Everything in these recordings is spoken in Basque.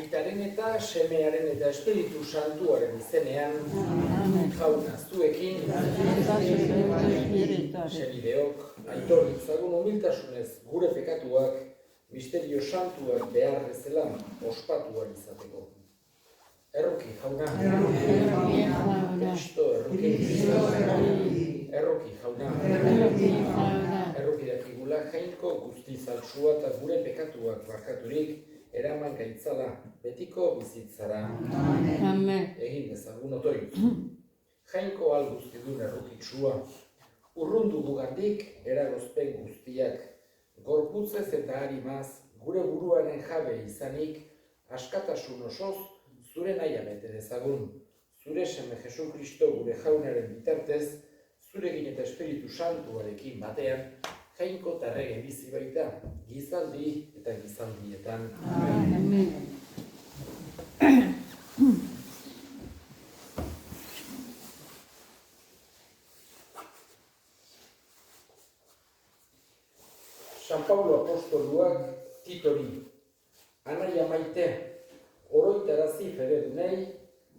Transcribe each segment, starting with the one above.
Aitaren eta semearen eta Espiritu Santuaren izenean, jauna zuekin, senideok, aitor ditzagun humiltasunez gure pekatuak, misterio santuak behar bezala ospatuak izateko. Erroki, jauna. Kristo, erroki. Erroki, jauna. Erroki dakigula jainko guzti zaltsua eta gure pekatuak barkaturik eraman gaitzala betiko bizitzara. Egin dezagun otoi. Jainko al guztidun errokitsua, urrundu gugandik eragozpen guztiak, gorputzez eta harimaz gure buruaren jabe izanik, askatasun osoz zure nahia bete dezagun. Zure seme Jesu Kristo gure jaunaren bitartez, zurekin eta Espiritu Santuarekin batean, jainko eta errege bizi baita, gizaldi eta gizaldietan. Amen. San Paulo apostoluak Titori, anaia maite, oroitarazi fededunei,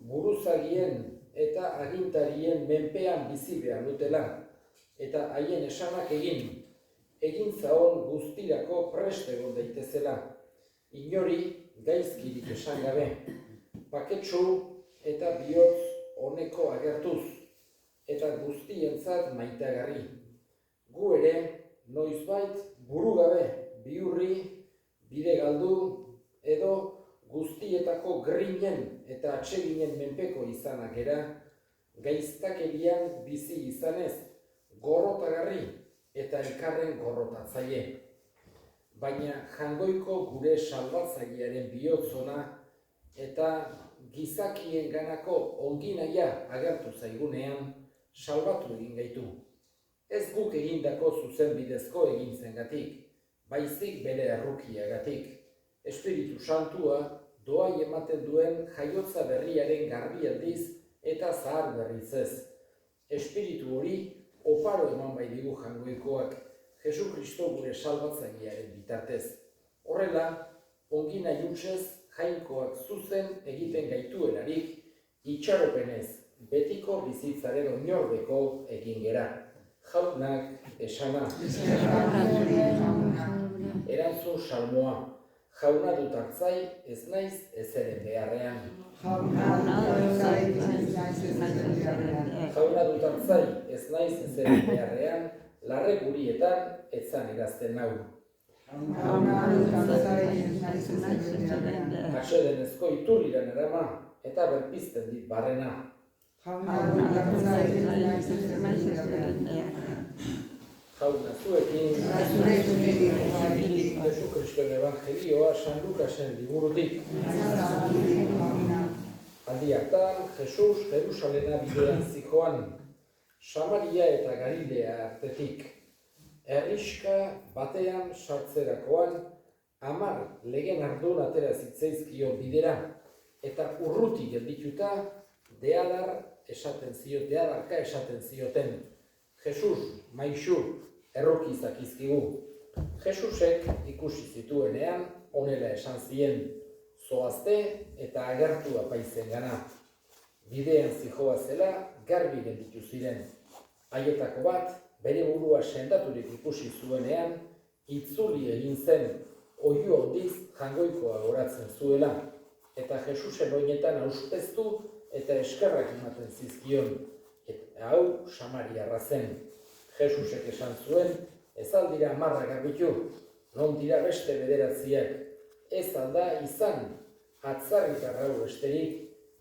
buruzagien eta agintarien menpean bizi behar dutela, eta haien esanak egin zaon guztirako prest egon daitezela, inori gaizkirik esan gabe, baketsu eta bihotz honeko agertuz, eta guztientzat maitagarri. Gu ere, noizbait burugabe bihurri, bide galdu, edo guztietako grinen eta atseginen menpeko izanak era, gaiztakerian bizi izanez, gorrotagarri eta elkarren gorrotatzaile. Baina jangoiko gure salbatzailearen bihotzona eta gizakien ganako onginaia agertu zaigunean salbatu egin gaitu. Ez guk egindako zuzen bidezko egintzengatik, baizik bere errukiagatik. Espiritu Santua doai ematen duen jaiotza berriaren garbialdiz eta zahar berritzez. Espiritu hori oparo eman bai digu jangoikoak, Jesu Kristo gure salbatzailearen bitartez. Horrela, ongina jutsez jainkoak zuzen egiten gaituelarik, itxaropenez betiko bizitzaren oinordeko egin gera. Jaunak esana. Erantzun salmoa. Jauna dut hartzai ez naiz ezeren beharrean. Jauna dut hartzai ez naiz ezeren beharrean, larre gurietan etzan erazten nau. Atsedenezko ituriran erama eta berpizten dit barrena. Jauna zuekin, Jesu Kristoen Evangelioa San Lukasen liburutik. Aldi hartan, Jesus Jerusalena bidean zijoan, Samaria eta Galilea artetik. Herriska batean sartzerakoan, 10 legen ardun atera zitzaizkion bidera, eta urruti geldituta, deadarka esaten zioten. Jesus, maixu, erroki zakizkigu. Jesusek ikusi zituenean, honela esan zien, zoazte eta agertu apaizen gana. Bidean zijoa zela, garbi gelditu ziren. Haietako bat, bere burua sendaturik ikusi zuenean, itzuli egin zen, oihu handiz jangoikoa goratzen zuela, eta Jesusen oinetan auspeztu eta eskerrak ematen zizkion, eta hau Samariarra zen. Jesusek esan zuen, ez aldira 10 garbitu, non dira beste 9, ez alda izan, atzarritarra besterik,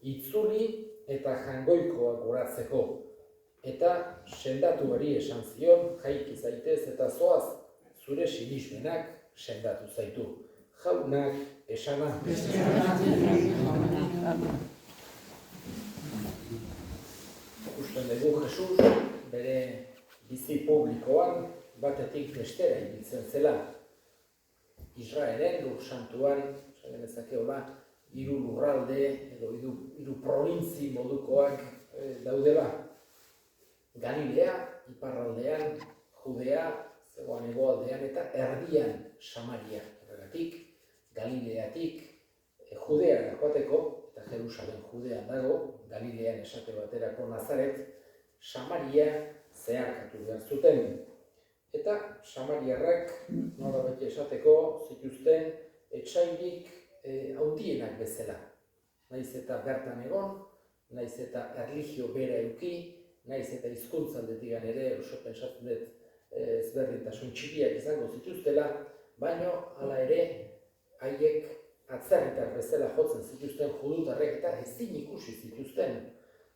itzuli eta jangoikoa goratzeko. Eta sendatuari esan zion, jaiki zaitez eta zoaz, zure sinismenak sendatu zaitu. Jaunak esana. Ikusten dugu Jesus, bere bizi publikoan batetik bestera ibiltzen zela. Israelen lur santuan, esan dezakeola, 3 lurralde edo 3 probintzi modukoak daudela. Galilea, iparraldean, Judea, zegoan hegoaldean eta erdian Samaria. Horregatik, Galileatik Judeara joateko, eta Jerusalem Judean dago, Galilean esate baterako Nazaret, Samaria zeharkatu behar zuten. Eta Samariarrak, nolabait esateko, zituzten etsairik handienak bezala. Naiz eta bertan egon, naiz eta erlijio bera eduki, naiz eta hizkuntzaldetik ere oso pentsatzen dut ezberdintasun txikiak izango zituztela, baina hala ere haiek atzerritar bezala jotzen zituzten judutarrek eta ezin ikusi zituzten.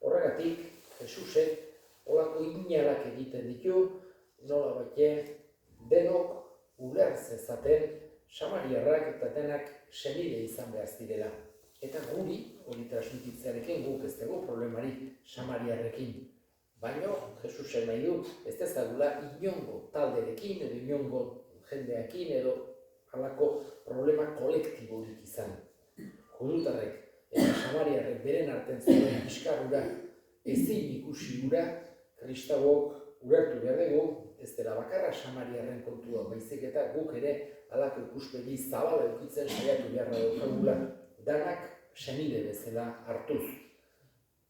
Horregatik, Jesusek holako inalak egiten ditu, nolabait denok uler zezaten Samariarrak eta denak senide izan behar zirela. Eta guri, hori transmititzearekin, guk ez dugu problemari Samariarrekin. Baina, Jesusek nahi du, ez dezagula inongo talderekin, edo inongo jendeakin, edo halako problema kolektiborik izan. Judutarrek eta Samariarrek beren artean zuen iskarura ezin ikusi gura, kristauok ulertu behar dugu, ez dela bakarra Samariarren kontua, baizik eta guk ere halako ikuspegi zabala edukitzen saiatu beharra daukagula, danak senide bezala hartuz.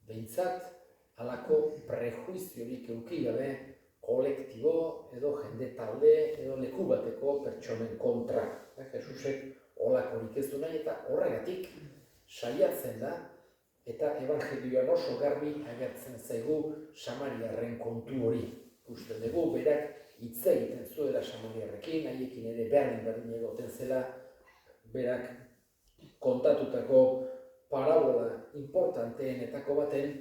Behintzat, halako prejuiziorik eduki gabe kolektibo edo jende talde edo leku bateko pertsonen kontra. Jesusek holakorik ez du nahi eta horregatik saiatzen da eta evangelioan oso garbi agertzen zaigu Samariarren kontu hori. Ikusten dugu, berak hitz egiten zuela Samariarrekin, haiekin ere berdin egoten zela, berak kontatutako parabola importanteenetako baten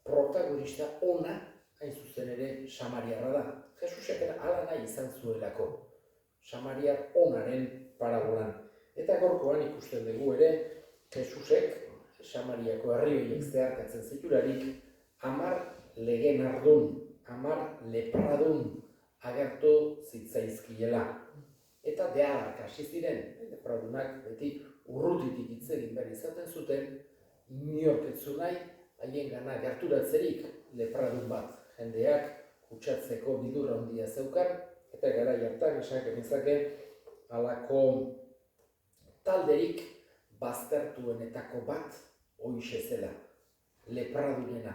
protagonista ona hain zuzen ere Samariarra da. Jesusek hala nahi izan zuelako, Samariar onaren parabolan. Eta gaurkoan ikusten dugu ere, Jesusek Samariako herri horiek zeharkatzen zitularik 10 legenardun, 10 lepradun agertu zitzaizkiela. Eta dealak hasi ziren, lepradunak beti urrutitik hitz egin behar izaten zuten, inork ez zu nahi, haiengana gerturatzerik lepradun bat. Jendeak kutsatzeko bidurra handia zeukan, eta gara hartan esan genezake halako talderik baztertuenetako bat hoixe zela, lepradunena,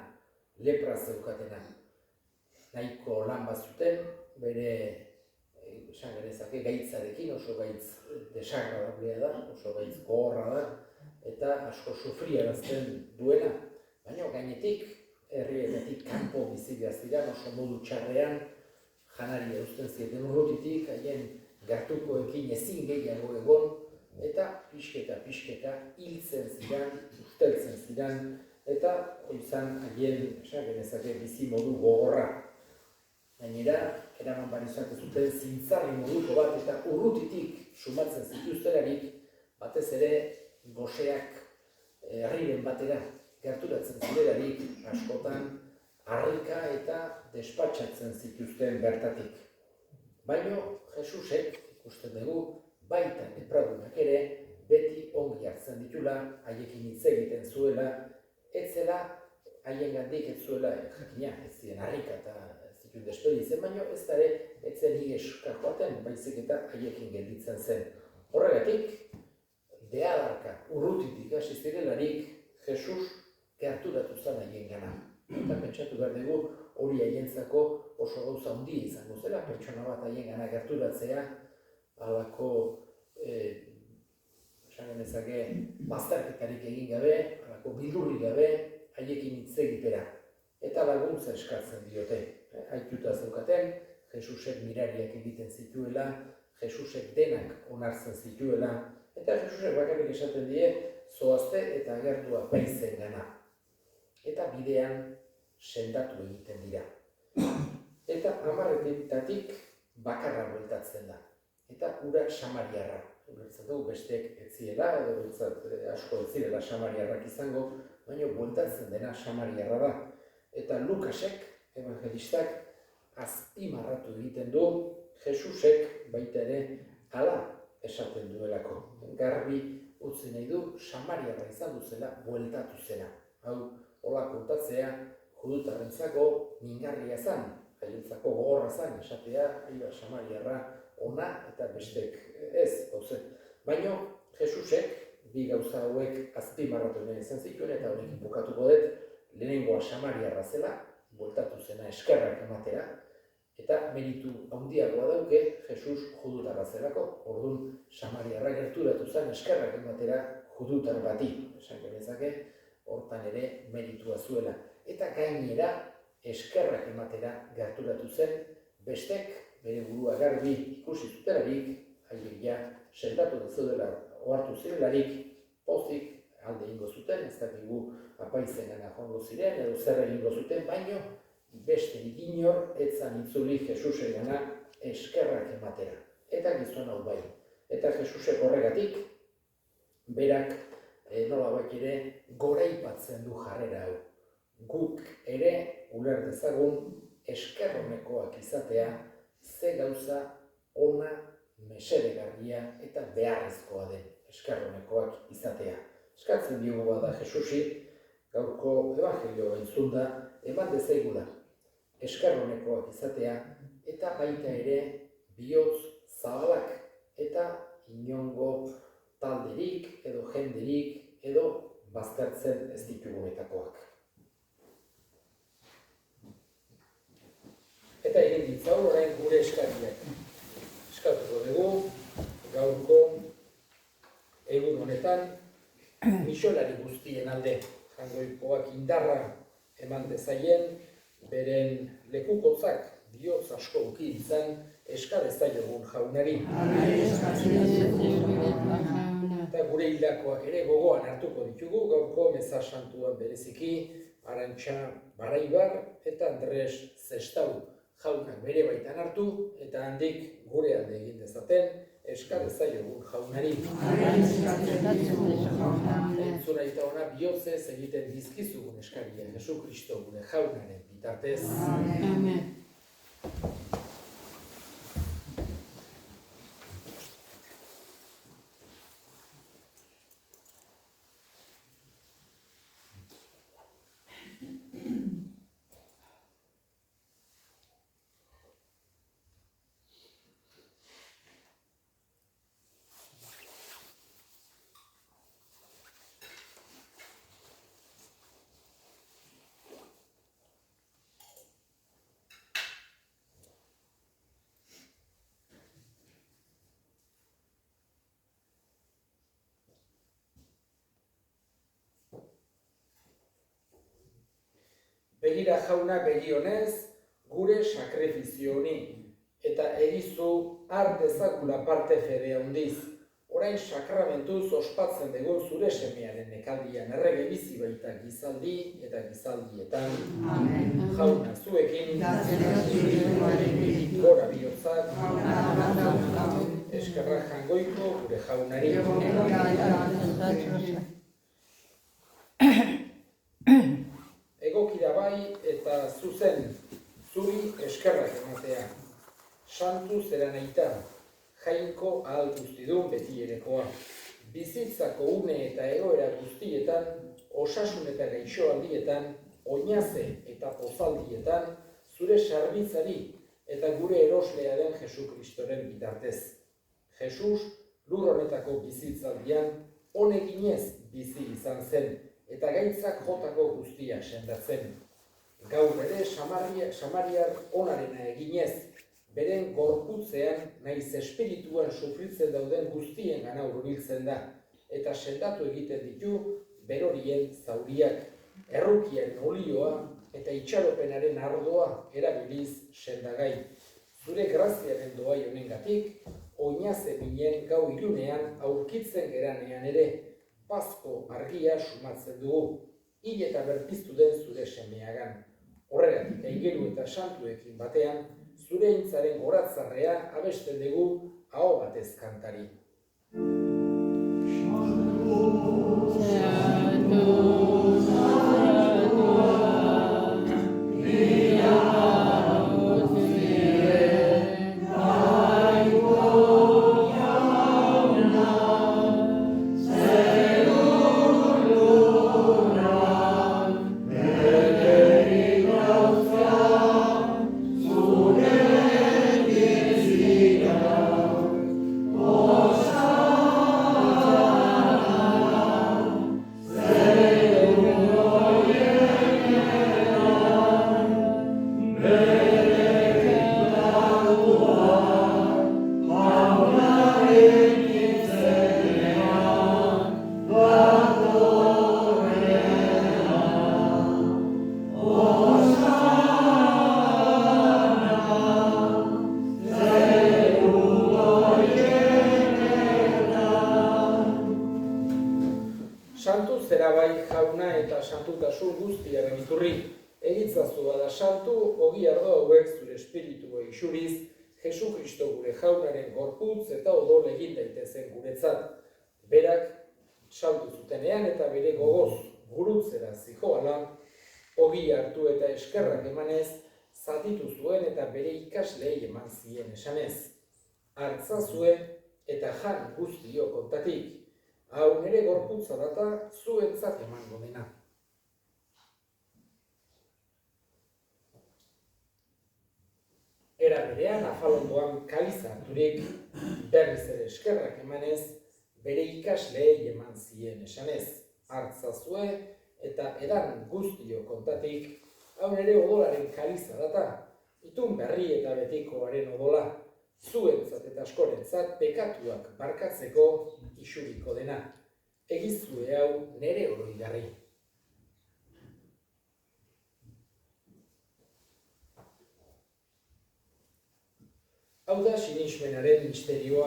lepra zeukatena. Nahiko lan bazuten, bere esan genezake gaitzarekin, oso gaitz desagradablea da, oso gaitz gogorra da, eta asko sufriarazten duena. Baina gainetik, herrietatik kanpo bizi behar ziren, oso modu txarrean, janaria uzten zieten urrutitik, haien gertukoekin ezin gehiago egon, eta pixketa hiltzen ziren, usteltzen ziren, eta izan haien, esan genezake, bizi modu gogorra. Gainera, eraman barizate zuten zintzarri moduko bat eta urrutitik sumatzen zituztelarik, batez ere goseak herriren batera gerturatzen zirelarik askotan harrika eta despatxatzen zituzten bertatik. Baina Jesusek, ikusten dugu, baita lepradunak ere, beti ongi hartzen ditula, haiekin hitz egiten zuela, ez zela haiengandik ez zuela jakina, ez ziren harrika eta despeditzen, baina ez da ere ez zen higeska joaten, baizik eta haiekin gelditzen zen. Horregatik, deadarka urrutitik hasi zirelarik, Jesus gerturatu zen haiengana. Eta pentsatu behar dugu hori haientzako oso gauza handia izango zela, pertsona bat haiengana gerturatzea, halako esan genezake bazterketarik egin gabe, halako bildurrik gabe, haiekin hitz egitera. Eta laguntza eskatzen diote. Haituta zeukaten, Jesusek mirariak egiten zituela, Jesusek denak onartzen zituela, eta Jesusek bakarrik esaten die, zoazte eta agertua baizen gana. Eta bidean sendatu egiten dira. Eta 10 bakarra bueltatzen da. Eta ura Samariarra. Ulertzen dugu besteek ez zirela, edo asko ez zirela Samariarrak izango, baina bueltatzen dena Samariarra da. Eta Lukasek, evangelistak, azpimarratu egiten du, Jesusek baita ere hala esaten duelako. Garbi utzi nahi du, Samariarra izan duzela, bueltatu zena. Hau, hola kontatzea, judutarrentzako mingarria zen, haientzako gogorra zen, esatea, Samariarra ona eta bestek ez, Baina Jesusek bi gauza hauek azpimarratu nahi izan zituen, eta honekin bukatuko dut, lehenengoa Samariarra zela, bueltatu zena eskerrak ematera, eta meritu handiagoa dauke Jesus judutarra zelako. Orduan, Samariarra gerturatu zen eskerrak ematera judutar bati, esan genezake, hortan ere meritua zuela. Eta gainera, eskerrak ematera gerturatu zen, bestek bere burua garbi ikusi zutelarik, haiek ja sendatu da zeudela ohartu zirelarik, pozik alde egingo zuten, ez dakigu apaizengana joango ziren, edo zer egingo zuten, baino besterik inor etzan itzuli Jesusegana eskerrak ematera. Eta gizon hau bai. Eta Jesusek horregatik, berak nolabait ere goraipatzen du jarrera hau. Guk ere uler dezagun eskerronekoak izatea, ze gauza ona, mesedegarria eta beharrezkoa den eskerronekoak izatea. Eskatzen diogu bada Jesusi, gaurko evangelioa entzunda, eman dezaigula eskerronekoak izatea, eta baita ere bihotz zabalak eta inongo talderik edo jenderik edo baztertzen ez ditugunetakoak. Eta egin ditzaur orain gure eskariak. Eskatuko dugu, gaurko egun honetan, misolari guztien alde, Jaungoikoak indarra eman dezaien, beren lekukotzak bihotz asko uki izan, eskar ezaiogun jaunari. Eta gure hildakoak ere gogoan hartuko ditugu, gaurko meza santuan bereziki, Arantxa Baraibar eta Andres Zestau jaunak bere baitan hartu, eta handik gure alde egin dezaten, eskar ezaiogun jaunari. Entzuna eta ona bihotzez egiten dizkizugun eskaria, Jesu Kristo gure jaunaren bitartez. Amen. Begira jauna begionez, gure sakrifizio honi, eta egizu har dezagula parte fede handiz. Orain sakramentuz ospatzen dugun zure semearen nekaldian errege bizi baita gizaldi eta gizaldietan. Amen. Jauna zuekin, gora bihotzak, eskerrak Jaungoiko gure jaunari. Egokira bai eta zuzen, zuri eskerrak ematea. Santu zera naita, jainko ahal guztidun beti erekoa. Bizitzako une eta egoera guztietan, osasun eta gaixoaldietan, oinaze eta pozaldietan, zure sarbitzari eta gure eroslea den Jesu Kristoren bitartez. Jesus, lur honetako bizitzaldian, honeginez bizi izan zen, eta gaitzak jotako guztiak sendatzen. Gaur ere Samariar onarena eginez, beren gorputzean naiz espirituan sufritzen dauden guztien gana hurbiltzen da, eta sendatu egiten ditu berorien zauriak, errukien olioa eta itxaropenaren ardoa erabiliz sendagai. Zure graziaren doai honengatik, oinaze minen gau ilunean aurkitzen geranean ere, pazko argia sumatzen dugu, hil eta berpiztu den zure semeagan. Horregatik aingeru eta santuekin batean, zure intzaren goratzarrea abesten dugu aho batez kantari. Oh bai jauna eta santutasun guztiaren iturri, egitzazu bada santu, ogi ardo hauek zure espiritua isuriz, Jesu Kristo gure jaunaren gorputz eta odol egin daitezen guretzat. Berak saldu zutenean eta bere gogoz gurutzera zihoala, ogi hartu eta eskerrak emanez, zatitu zuen eta bere ikaslei eman zien esanez. Hartza zuen eta jan guztio kontatik. Hau nere gorputza data zuentzat emango dena. Era berean afalondoan kaliza harturik, berriz ere eskerrak emanez, bere ikasleei eman zien esanez. Hartza zuen eta edan guztio kontatik, hau nere odolaren kaliza data, itun berri eta betikoaren odola, zuentzat eta askorentzat pekatuak barkatzeko isuriko dena. Egizue hau nere oroigarri. Hau da sinismenaren misterioa.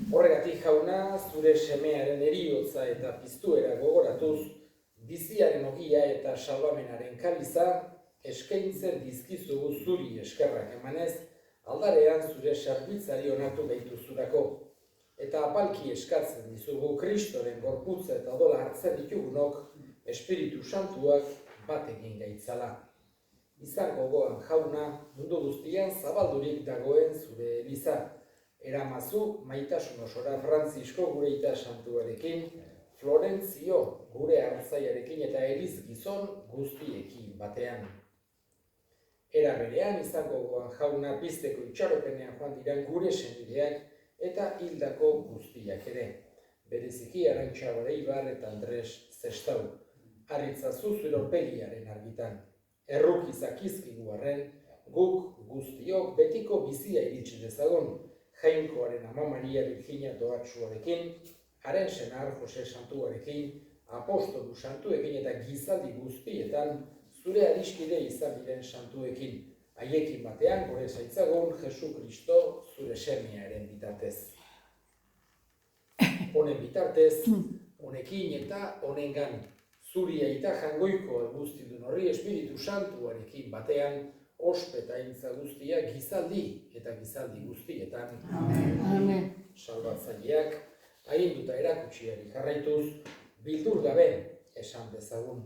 Horregatik jauna, zure semearen heriotza eta piztuera gogoratuz, biziaren ogia eta salbamenaren kaliza, eskaintzen dizkizugu zuri eskerrak emanez, aldarean zure sarbitzari onartu gaituzurako. Eta apalki eskatzen dizugu Kristoren gorputza eta odola hartzen ditugunok, Espiritu Santuak bat egin gaitzala. Izan gogoan jauna, mundu guztian zabaldurik dagoen zure eliza. Eramazu maitasun osora Frantzisko gure ita santuarekin, Florentzio gure hartzaiarekin eta eliz gizon guztiekin batean. Era berean izango gogoan jauna pizteko itxaropenean joan diran gure senideak eta hildako guztiak ere. Bereziki Arantxa Bareibar eta Andres Zestau. Arritzazu zure orpegiaren argitan. Erruki zakizkigu arren, guk guztiok betiko bizia iritsi dezagon, Jainkoaren ama Maria Virginia Doatsuarekin, haren senar Jose Santuarekin, apostolu santuekin eta gizaldi guztietan zure adiskide izan diren santuekin. Haiekin batean gore zaitzagun Jesu Kristo zure semearen bitartez. Honen bitartez, honekin eta honengan, zuri aita jangoiko guztidun horri Espiritu Santuarekin batean, ospetaintza guztia gizaldi eta gizaldi guztietan. Amen. Salbatzaileak, aginduta erakutsiari jarraituz, bildur gabe esan dezagun.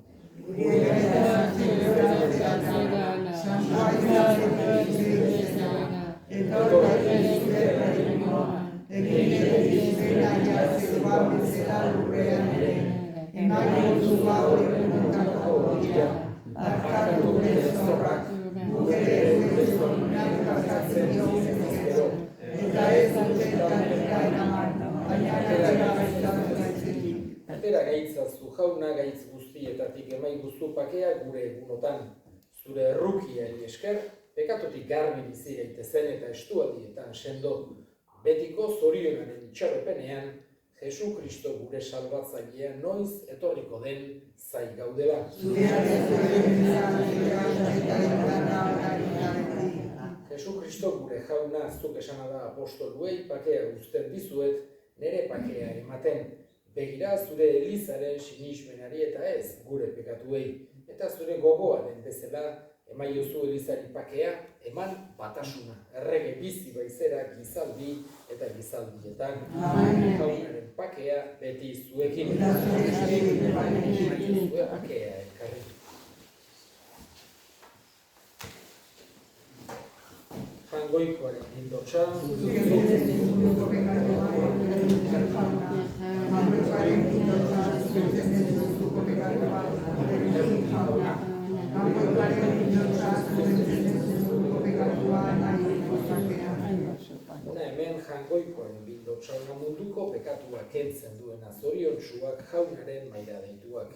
Atera gaitzazu jauna gaitz guztietatik emai guztu pakea gure egunotan. Zure errukiari esker, pekatotik garbi bizi gaitezen eta estualdietan sendo. Betiko zorionaren itxaropenean, Jesu Kristo gure salbatzailea noiz etorriko den zai gaudela. Jesu Kristo gure jauna zuk esana da apostoluei pakea uzten dizuet, nere pakea ematen. Begira zure elizaren sinismenari eta ez gure pekatuei. Eta zure gogoaren bezala emaiozu elizari pakea, eman batasuna. Errege bizi baizera gizaldi eta gizaldietan. Jaunaren pakea beti zuekin. Zue pakea elkarri. Jangoikoaren indotxa. Hona hemen jangoikoaren bildotxauna munduko pekatua kentzen duena zoriontsuak jaunaren maira deituak.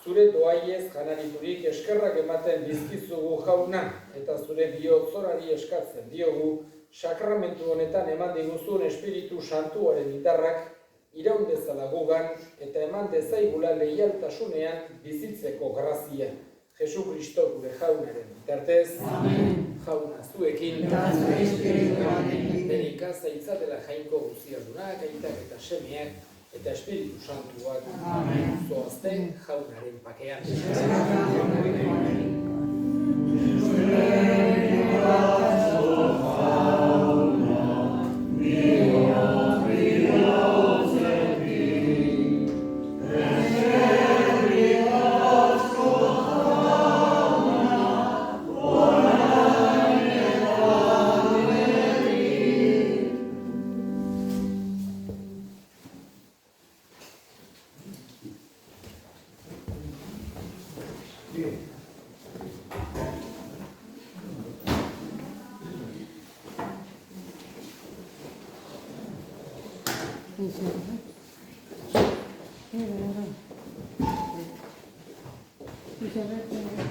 zure doaiez janariturik eskerrak ematen dizkizugu jauna, eta zure bihotzorari eskatzen diogu, sakramentu honetan eman diguzun Espiritu Santuaren indarrak iraun dezala gugan, eta eman dezaigula leialtasunean bizitzeko grazia. Jesu Kristo gure jaunaren bitartez, jauna zuekin, benika zaitzatela jainko guztiadunak, aitak eta semeak, eta Espiritu Santuak zoazte jaunaren pakean. Isabel.